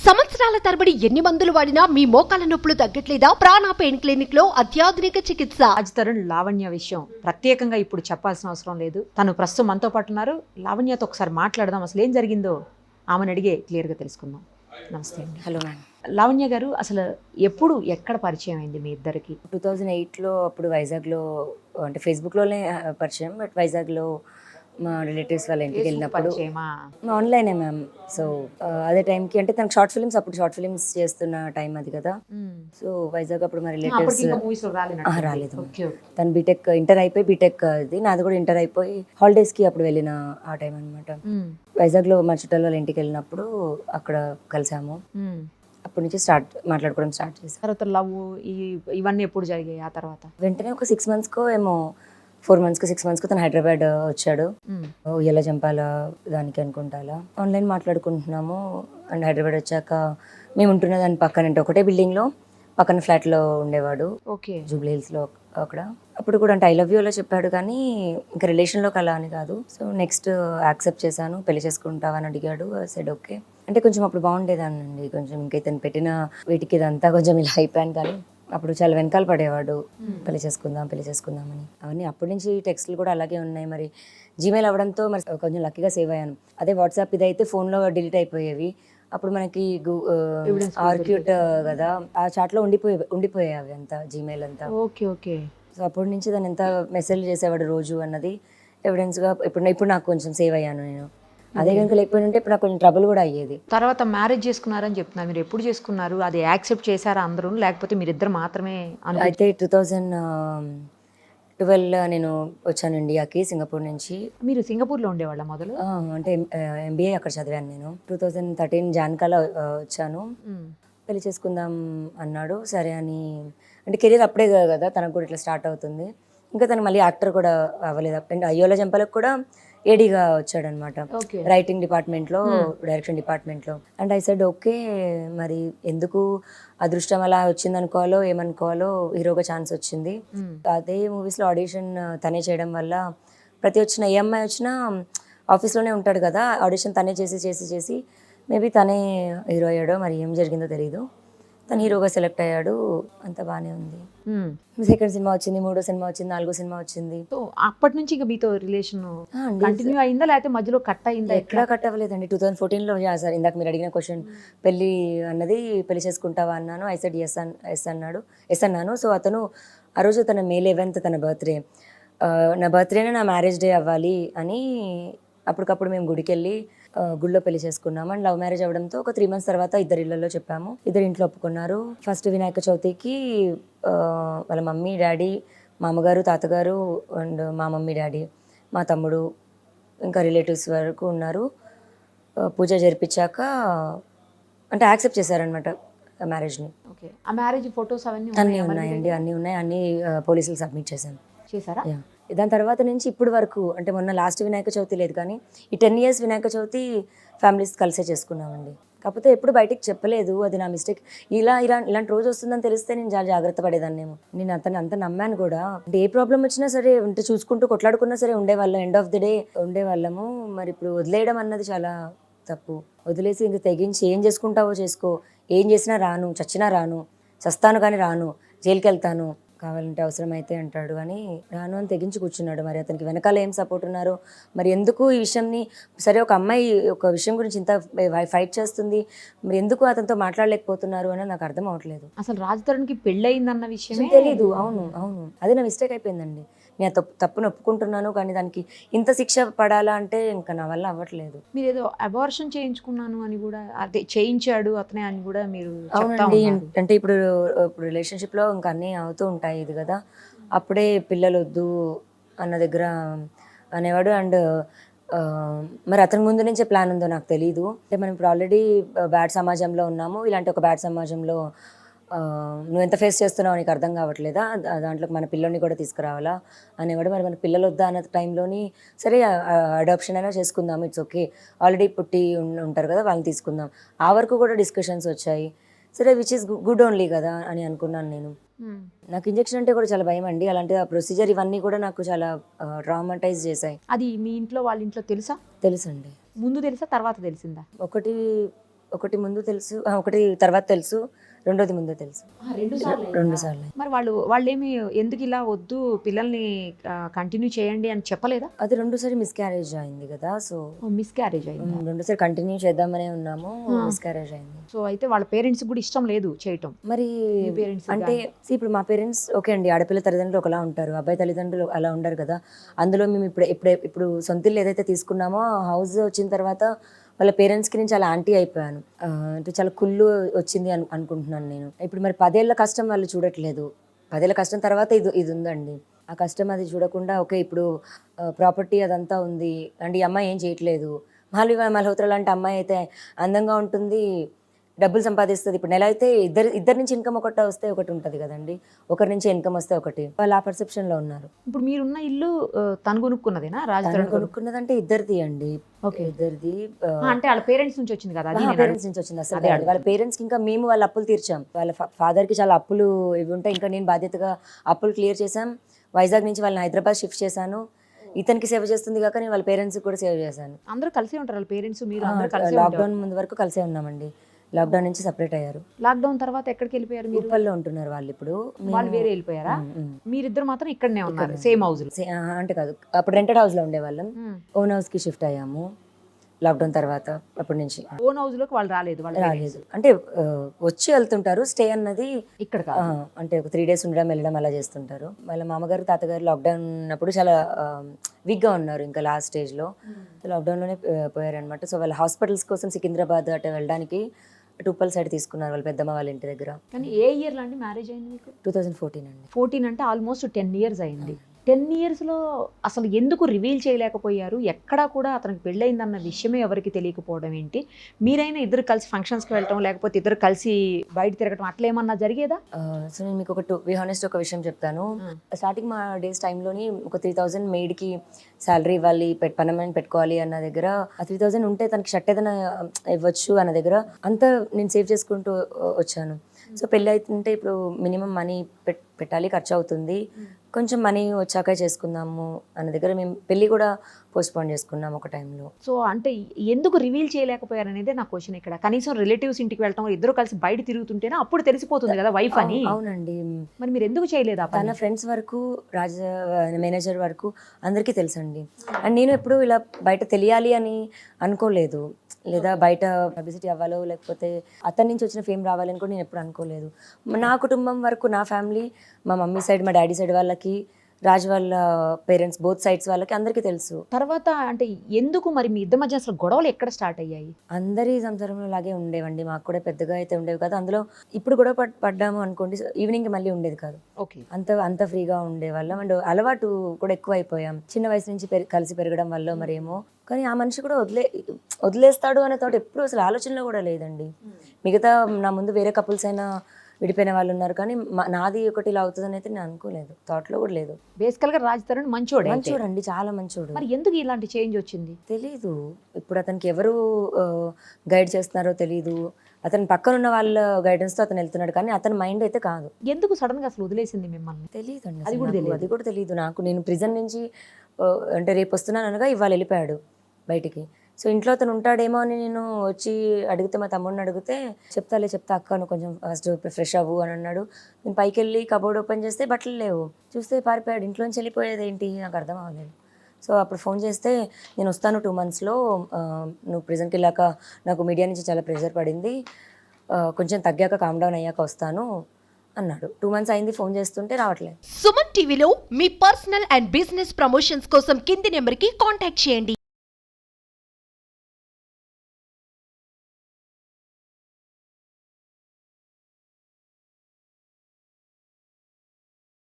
సంవత్సరాల తరబడి ఎన్ని మందులు వాడినా మీ మోకాల నొప్పులు తగ్గట్లేదా? ప్రాణ పెయిన్ క్లినిక్ లో అత్యాధునిక చికిత్స. రాజ్ తరుణ్ లావణ్య విషయం ప్రత్యేకంగా ఇప్పుడు చెప్పాల్సిన అవసరం లేదు. తను ప్రస్తుతం మనతో పాటు ఉన్నారు. లావణ్యతో ఒకసారి మాట్లాడదాం, అసలు ఏం జరిగిందో ఆమెను అడిగే క్లియర్గా తెలుసుకుందాం. నమస్తే అండి. Hello ma'am. లావణ్య గారు, అసలు ఎప్పుడు ఎక్కడ పరిచయం అయింది మీ ఇద్దరికి? 2008లో అప్పుడు వైజాగ్లో, అంటే ఫేస్బుక్లోనే పరిచయం, బట్ వైజాగ్లో మా రిలేటివ్స్ వాళ్ళ ఇంటికి వెళ్ళినప్పుడు పరిచయమా? ఆన్లైనే మ్యామ్. సో అదే టైంకి అంటే తనకు షార్ట్ ఫిల్మ్స్, అప్పుడు షార్ట్ ఫిల్మ్స్ చేస్తున్న టైం అది కదా. సో వైజాగ్ అప్పుడు మా రిలేటివ్స్ రాలేదు. తను బీటెక్ ఇంటర్ అయిపోయి బీటెక్ అది, నాది కూడా ఇంటర్ అయిపోయి హాలిడేస్కి అప్పుడు వెళ్ళిన ఆ టైం అనమాట. వైజాగ్లో మా చుట్టాల వాళ్ళ ఇంటికి వెళ్ళినప్పుడు అక్కడ కలిసాము. అప్పటి నుంచి మాట్లాడుకోవడం స్టార్ట్ చేశాను. తర్వాత లవ్ ఇవన్నీ ఎప్పుడు జరిగాయి? ఆ తర్వాత వెంటనే ఒక 6 monthsకో ఏమో, 4 monthsకో 6 monthsకో తను హైదరాబాద్ వచ్చాడు. ఉయ్యాల జంపాల దానికి అనుకుంటాలా ఆన్లైన్ మాట్లాడుకుంటున్నాము. అండ్ హైదరాబాద్ వచ్చాక మేము ఉంటున్న దాని పక్కన, అంటే ఒకటే బిల్డింగ్లో పక్కన ఫ్లాట్లో ఉండేవాడు. ఓకే. జూబ్లీ హిల్స్లో అక్కడ. అప్పుడు కూడా అంటే ఐ లవ్ యూ అలా చెప్పాడు, కానీ ఇంకా రిలేషన్లోకి అలా అని కాదు. సో నెక్స్ట్ యాక్సెప్ట్ చేశాను. పెళ్లి చేసుకుంటావా అని అడిగాడు. Said okay. అంటే కొంచెం అప్పుడు బాగుండేదానండి, కొంచెం ఇంకా ఇతను పెట్టిన వీటికి ఇదంతా కొంచెం ఇలా అయిపోయాను. కానీ అప్పుడు చాలా వెనకాల పడేవాడు, పెళ్లి చేసుకుందాం అని. అవన్నీ అప్పటి నుంచి టెక్స్ట్లు కూడా అలాగే ఉన్నాయి. మరి జీమెయిల్ అవ్వడంతో మరి కొంచెం లక్కీగా సేవ్ అయ్యాను. అదే వాట్సాప్ ఇదైతే ఫోన్లో డిలీట్ అయిపోయేవి. అప్పుడు మనకి ఆర్క్యూట్ కదా, ఆ చాట్లో ఉండిపోయాయి అవి అంతా, జీమెయిల్ అంతా. Okay okay. సో అప్పటి నుంచి దాన్ని ఎంత మెసేజ్ చేసేవాడు రోజు అన్నది ఎవిడెన్స్గా ఇప్పుడు నాకు కొంచెం సేవ్ అయ్యాను నేను. అదే కనుక లేకపోయింటే ఇప్పుడు నాకు కొంచెం ట్రబుల్ కూడా అయ్యేది. తర్వాత మ్యారేజ్ చేసుకున్నారని చెప్తున్నారు, మీరు ఎప్పుడు చేసుకున్నారు? అది యాక్సెప్ట్ చేశారా అందరూ, లేకపోతే మీరిద్దరు మాత్రమే? అయితే 2012 నేను వచ్చాను ఇండియాకి, సింగపూర్ నుంచి. మీరు సింగపూర్లో ఉండేవాళ్ళ మొదలు? అంటే MBA అక్కడ చదివాను నేను. 2013 జాన్కాలో వచ్చాను. పెళ్లి చేసుకుందాం అన్నాడు. సరే అని, అంటే కెరీర్ అప్పుడే కదా తనకు కూడా ఇట్లా స్టార్ట్ అవుతుంది. ఇంకా తను మళ్ళీ యాక్టర్ కూడా అవ్వలేదు. అండ్ అయ్యోల జంపలకు కూడా ఏడీగా వచ్చాడనమాట, రైటింగ్ డిపార్ట్మెంట్లో, డైరెక్షన్ డిపార్ట్మెంట్లో. And I said okay. మరి ఎందుకు అదృష్టం అలా వచ్చింది అనుకోవాలో ఏమనుకోవాలో, హీరోగా ఛాన్స్ వచ్చింది. అదే మూవీస్లో ఆడిషన్ తనే చేయడం వల్ల ప్రతి వచ్చిన ఏ అమ్మాయి వచ్చినా ఆఫీస్లోనే ఉంటాడు కదా, ఆడిషన్ తనే చేసి మేబీ తనే హీరో అయ్యాడో, మరి ఏం జరిగిందో తెలీదు. తను హీరోగా సెలెక్ట్ అయ్యాడు. అంత బాగానే ఉంది. సెకండ్ సినిమా వచ్చింది, 3వ సినిమా వచ్చింది, 4వ సినిమా వచ్చింది. సో అప్పటి నుంచి ఇంకా మీతో రిలేషన్ కంటిన్యూ అయిందా, లేకపోతే మధ్యలో కట్ అయిందా? ఎక్కడా కట్ అవ్వలేదండి. 2014లో సార్ ఇందాక మీరు అడిగిన క్వశ్చన్, పెళ్ళి అన్నది, పెళ్లి చేసుకుంటావా అన్నాను. ఐ సెడ్ ఎస్ అన్నాను. సో అతను ఆ రోజు తన May 11th తన బర్త్డే, నా బర్త్డేనే నా మ్యారేజ్ డే అవ్వాలి అని అప్పటికప్పుడు మేము గుడికి వెళ్ళి గుళ్ళో పెళ్లి చేసుకున్నాము. అండ్ లవ్ మ్యారేజ్ అవ్వడంతో ఒక 3 months తర్వాత ఇద్దరు ఇళ్లలో చెప్పాము. ఇద్దరు ఇంట్లో ఒప్పుకున్నారు. ఫస్ట్ వినాయక చవితికి వాళ్ళ మమ్మీ డాడీ, మా అమ్మగారు, తాతగారు, అండ్ మా మమ్మీ డాడీ, మా తమ్ముడు, ఇంకా రిలేటివ్స్ వరకు ఉన్నారు. పూజ జరిపించాక అంటే యాక్సెప్ట్ చేశారనమాట మ్యారేజ్ని. ఓకే. ఆ మ్యారేజ్ ఫొటోస్ అన్నీ ఉన్నాయండి, అన్నీ ఉన్నాయి. అన్నీ పోలీసులు సబ్మిట్ చేశారా? దాని తర్వాత నుంచి ఇప్పుడు వరకు, అంటే మొన్న లాస్ట్ వినాయక చవితి లేదు, కానీ ఈ 10 years వినాయక చవితి ఫ్యామిలీస్ కలిసే చేసుకున్నామండి. కాకపోతే ఎప్పుడు బయటికి చెప్పలేదు, అది నా మిస్టేక్. ఇలాంటి రోజు వస్తుందని తెలిస్తే నేను చాలా జాగ్రత్త పడేదాన్నేమో. నేను అంత నమ్మాను కూడా. అంటే ఏ ప్రాబ్లం వచ్చినా సరే, అంటే చూసుకుంటూ కొట్లాడుకున్నా సరే ఉండేవాళ్ళం, ఎండ్ ఆఫ్ ది డే ఉండేవాళ్ళము. మరి ఇప్పుడు వదిలేయడం అన్నది చాలా తప్పు. వదిలేసి ఇంక తెగించి ఏం చేసుకుంటావో చేసుకో, ఏం చేసినా రాను, చచ్చినా రాను, చస్తాను కానీ రాను, జైలుకి వెళ్తాను, కావాలంటే అవసరమైతే అంటాడు, కానీ రాను అని తెగించి కూర్చున్నాడు. మరి అతనికి వెనకాల ఏం సపోర్ట్ ఉన్నారో, మరి ఎందుకు ఈ విషయంని, సరే ఒక అమ్మాయి ఒక విషయం గురించి ఇంత ఫైట్ చేస్తుంది, మరి ఎందుకు అతనితో మాట్లాడలేకపోతున్నారు అని నాకు అర్థం అవ్వట్లేదు. అసలు రాజ్ తరుణ్కి పెళ్ళి అయిందన్న విషయం తెలీదు. అవును, అదే నా మిస్టేక్ అయిపోయిందండి. నేను తప్పును ఒప్పుకుంటున్నాను, కానీ దానికి ఇంత శిక్ష పడాలా అంటే ఇంకా నా వల్ల అవ్వట్లేదు. మీరు ఏదో అబార్షన్ చేయించుకున్నాను అని కూడా, అదే చేయించాడు అతనే అని కూడా మీరు? అవునండి. అంటే ఇప్పుడు రిలేషన్షిప్లో ఇంకా అన్నీ అవుతూ ఉంటాయి ఇది కదా, అప్పుడే పిల్లలు వద్దు అన్న దగ్గర అనేవాడు. అండ్ మరి అతని ముందు నుంచే ప్లాన్ ఉందో నాకు తెలీదు. అంటే మనం ఇప్పుడు ఆల్రెడీ బ్యాడ్ సమాజంలో ఉన్నాము, ఇలాంటి ఒక బ్యాడ్ సమాజంలో నువ్వు ఎంత ఫేస్ చేస్తున్నావు నీకు అర్థం కావట్లేదా, దాంట్లో మన పిల్లల్ని కూడా తీసుకురావాలా అనేవాడు. మరి మన పిల్లలు వద్దా అన్న టైంలోని సరే అడాప్షన్ అయినా చేసుకుందాం, ఇట్స్ ఓకే, ఆల్రెడీ పుట్టి ఉంటారు కదా వాళ్ళని తీసుకుందాం, ఆ వరకు కూడా డిస్కషన్స్ వచ్చాయి. సరే, విచ్ ఈస్ గుడ్ ఓన్లీ కదా అని అనుకున్నాను నేను. నాకు ఇంజెక్షన్ అంటే కూడా చాలా భయం అండి. అలాంటి ఆ ప్రొసీజర్ ఇవన్నీ కూడా నాకు చాలా ట్రామటైజ్ చేశాయి. అది మీ ఇంట్లో వాళ్ళ ఇంట్లో తెలుసా? తెలుసండి. ముందు తెలుసా, తర్వాత తెలిసిందా? ఒకటి ఒకటి ముందు తెలుసు, ఒకటి తర్వాత తెలుసు, రెండోది ముందు తెలుసు. 2 సార్లు 2 సార్లు. మరి వాళ్ళేమి ఎందుకు ఇలా వద్దు పిల్లల్ని కంటిన్యూ చేయండి అని చెప్పలేదా? అది 2సారి మిస్క్యారేజ్ అయింది కదా, సో మిస్క్యారేజ్ అయింది. 2సారి కంటిన్యూ చేద్దామనే ఉన్నాము, మిస్క్యారేజ్ అయింది. సో అయితే వాళ్ళ పేరెంట్స్ కూడా ఇష్టం లేదు చేయటం. మరి parents అంటే ఇప్పుడు మా పేరెంట్స్ ఓకే అండి, ఆడపిల్ల తల్లిదండ్రులు ఒకలా ఉంటారు, అబ్బాయి తల్లిదండ్రులు అలా ఉండరు కదా. అందులో మేము ఇప్పుడు సొంత ఇల్లు ఏదైతే తీసుకున్నామో హౌస్ వచ్చిన తర్వాత వాళ్ళ పేరెంట్స్కి నేను చాలా యాంటీ అయిపోయాను. అంటే చాలా కుళ్ళు వచ్చింది అనుకుంటున్నాను నేను. ఇప్పుడు మరి 10 ఏళ్ల కష్టం వాళ్ళు చూడట్లేదు, 10 ఏళ్ల కష్టం తర్వాత ఇది ఉందండి. ఆ కష్టం అది చూడకుండా ఓకే ఇప్పుడు ప్రాపర్టీ అదంతా ఉంది అంటే ఈ అమ్మాయి ఏం చేయట్లేదు. మల్హోత్రా లాంటి అమ్మాయి అయితే అందంగా ఉంటుంది, డబ్బులు సంపాదిస్తుంది. ఇప్పుడు నెల అయితే ఇద్దరి నుంచి ఇన్కమ్ ఒకటి వస్తే ఒకటి ఉంటుంది కదండి, ఒకరి నుంచి ఇన్కమ్ వస్తే ఒకటి. వాళ్ళు ఆ పర్సెప్షన్లో ఉన్నారు. ఇప్పుడు మీరున్న ఇల్లు తను కొనుక్కున్నదేనా? తను కొనుక్కున్నదంటే ఇద్దరిది అండి. ఓకే, ఇద్దరిది. అంటే వాళ్ళ పేరెంట్స్ నుంచి వచ్చింది కదా? పేరెంట్స్ నుంచి వచ్చింది అసలు. వాళ్ళ పేరెంట్స్ కి ఇంకా మేము వాళ్ళ అప్పులు తీర్చాం. వాళ్ళ ఫాదర్ కి చాలా అప్పులు ఇవి ఉంటాయి, ఇంకా నేను బాధ్యతగా అప్పులు క్లియర్ చేశాం. వైజాగ్ నుంచి వాళ్ళని హైదరాబాద్ షిఫ్ట్ చేశాను. ఇతనికి సేవ చేస్తుంది కాక నేను వాళ్ళ పేరెంట్స్ కూడా సేవ చేశాను. అందరూ కలిసే ఉంటారు వాళ్ళ పేరెంట్స్ మీరు? లాక్డౌన్ ముందు వరకు కలిసే ఉన్నామండి. లాక్డౌన్ నుంచి సెపరేట్ అయ్యారు. లాక్డౌన్ తర్వాత ఎక్కడికి వెళ్ళిపోయారు మీరు? ఉప్పల్లో ఉంటున్నారు వాళ్ళు ఇప్పుడు. వాళ్ళు వేరే వెళ్ళిపోయారా? మీరిద్దరు మాత్రం ఇక్కడనే ఉన్నారు సేమ్ హౌస్? అంటే కాదు, అప్పుడు రెంటెడ్ హౌస్ లో ఉండేవాళ్ళం, ఓన్ హౌస్ కి షిఫ్ట్ అయ్యాము లాక్డౌన్ తర్వాత. అప్పటి నుంచి ఓన్ హౌస్ లోకి వాళ్ళు రాలేదు? అంటే వచ్చి వెళ్తుంటారు, స్టే అన్నది ఇక్కడ అంటే ఒక 3 days ఉండడం వెళ్ళడం అలా చేస్తుంటారు. వాళ్ళ మామగారు తాతగారు లాక్డౌన్ ఉన్నప్పుడు చాలా వీక్గా ఉన్నారు, ఇంకా లాస్ట్ స్టేజ్లో. లాక్డౌన్లోనే పోయారనమాట. సో వాళ్ళ హాస్పిటల్స్ కోసం సికింద్రాబాద్ అటు వెళ్ళడానికి ఉప్పల్ సైడ్ తీసుకున్నారు వాళ్ళ పెద్దమ్మ వాళ్ళ ఇంటి దగ్గర. కానీ ఏ ఇయర్ లాంటి మ్యారేజ్ అయింది మీకు? 2014 అండి. 14 అంటే ఆల్మోస్ట్ 10 years అయింది. 10 yearsలో అసలు ఎందుకు రివీల్ చేయలేకపోయారు? ఎక్కడా కూడా అతనికి పెళ్ళయిందన్న విషయమే ఎవరికి తెలియకపోవడం ఏంటి? మీరైనా ఇద్దరు కలిసి ఫంక్షన్స్కి వెళ్ళటం, లేకపోతే ఇద్దరు కలిసి బయట తిరగటం అట్లా ఏమన్నా జరిగేదా? సో నేను మీకు ఒక విషయం చెప్తాను. స్టార్టింగ్ మా డేస్ టైంలోని ఒక 3000 మెయిడ్కి శాలరీ ఇవ్వాలి, పర్మనెంట్ పెట్టుకోవాలి అన్న దగ్గర, ఆ 3000 ఉంటే తనకి షర్ట్ ఏదైనా ఇవ్వచ్చు అన్న దగ్గర అంతా నేను సేవ్ చేసుకుంటూ వచ్చాను. సో పెళ్ళి అవుతుంటే ఇప్పుడు మినిమం మనీ పెట్టాలి, ఖర్చు అవుతుంది, కొంచెం మనీ వచ్చాక చేసుకుందాము అన్న దగ్గర మేము పెళ్ళి కూడా పోస్ట్పోన్ చేసుకున్నాం ఒక టైంలో. సో అంటే ఎందుకు రివీల్ చేయలేకపోయారు అనేది నా క్వశ్చన్ ఇక్కడ. కనీసం రిలేటివ్స్ ఇంటికి వెళ్ళటం, ఇద్దరు కలిసి బయట తిరుగుతుంటేనే అప్పుడు తెలిసిపోతుంది కదా వైఫ్ అని. అవునండి. మరి మీరు ఎందుకు చేయలేదు? తన ఫ్రెండ్స్ వరకు, మేనేజర్ వరకు అందరికీ తెలుసండి. అండ్ నేను ఎప్పుడు ఇలా బయట తెలియాలి అని అనుకోలేదు, లేదా బయట పబ్లిసిటీ అవ్వాలో లేకపోతే అతని నుంచి వచ్చిన ఫేమ్ రావాలని కూడా నేను ఎప్పుడు అనుకోలేదు. నా కుటుంబం వరకు, నా ఫ్యామిలీ, మా మమ్మీ సైడ్, మా డాడీ సైడ్ వాళ్ళకి, రాజ్ వాళ్ళ పేరెంట్స్ బోత్ సైడ్స్ వాళ్ళకి అందరికీ తెలుసు. తర్వాత అంటే ఎందుకు మరి మీ ఇద్దరి మధ్య అసలు గొడవలు ఎక్కడ స్టార్ట్ అయ్యాయి? అందరి సంసారంలో లాగే ఉండేవండి, మాకు కూడా పెద్దగా అయితే ఉండేవి కాదు. అందులో ఇప్పుడు కూడా పడ్డాము అనుకోండి, ఈవినింగ్ మళ్ళీ ఉండేది కాదు. ఓకే, అంత ఫ్రీగా ఉండేవాళ్ళం. అండ్ అలవాటు కూడా ఎక్కువ అయిపోయాం, చిన్న వయసు నుంచి కలిసి పెరగడం వల్ల మరేమో. కానీ ఆ మనిషి కూడా వదిలేస్తాడు అనే తోట ఎప్పుడు అసలు ఆలోచనలో కూడా లేదండి. మిగతా నా ముందు వేరే కపుల్స్ అయినా విడిపోయిన వాళ్ళు ఉన్నారు, కానీ నాది ఒకటి ఇలా అవుతుందని అయితే నేను అనుకోలేదు, థాట్లో కూడా లేదు. బేసికల్గా రాజ్ తరుణ్ మంచోడండి, చాలా మంచోడు. మరి ఎందుకు ఇలాంటి చేంజ్ వచ్చింది తెలీదు. ఇప్పుడు అతనికి ఎవరు గైడ్ చేస్తున్నారో తెలీదు. అతని పక్కన ఉన్న వాళ్ళ గైడెన్స్తో అతను వెళ్తున్నాడు, కానీ అతని మైండ్ అయితే కాదు. ఎందుకు సడన్ గా అసలు వదిలేసింది మిమ్మల్ని? తెలియదు అండి, అది కూడా తెలియదు నాకు. నేను ప్రిజన్ నుంచి అంటే రేపు వస్తున్నాను అనగా ఇవాళ వెళ్ళిపోయాడు బయటికి. సో ఇంట్లో అతను ఉంటాడేమో అని నేను వచ్చి అడిగితే, మా తమ్ముడిని అడిగితే చెప్తా అక్క నువ్వు కొంచెం ఫస్ట్ ఫ్రెష్ అవ్వు అని అన్నాడు. నేను పైకి వెళ్ళి కబోర్డ్ ఓపెన్ చేస్తే బట్టలు లేవు, చూస్తే పారిపోయాడు. ఇంట్లోంచి వెళ్ళిపోయేది ఏంటి నాకు అర్థం అవ్వలేదు. సో అప్పుడు ఫోన్ చేస్తే నేను వస్తాను 2 monthsలో, నువ్వు ప్రిజన్కి వెళ్ళాక నాకు మీడియా నుంచి చాలా ప్రెషర్ పడింది, కొంచెం తగ్గాక కామ్ డౌన్ అయ్యాక వస్తాను అన్నాడు. 2 months అయింది ఫోన్ చేస్తుంటే రావట్లేదు. సుమన్ టీవీలో మీ పర్సనల్ అండ్ బిజినెస్ ప్రమోషన్స్ కోసం కింది నెంబర్కి కాంటాక్ట్ చేయండి.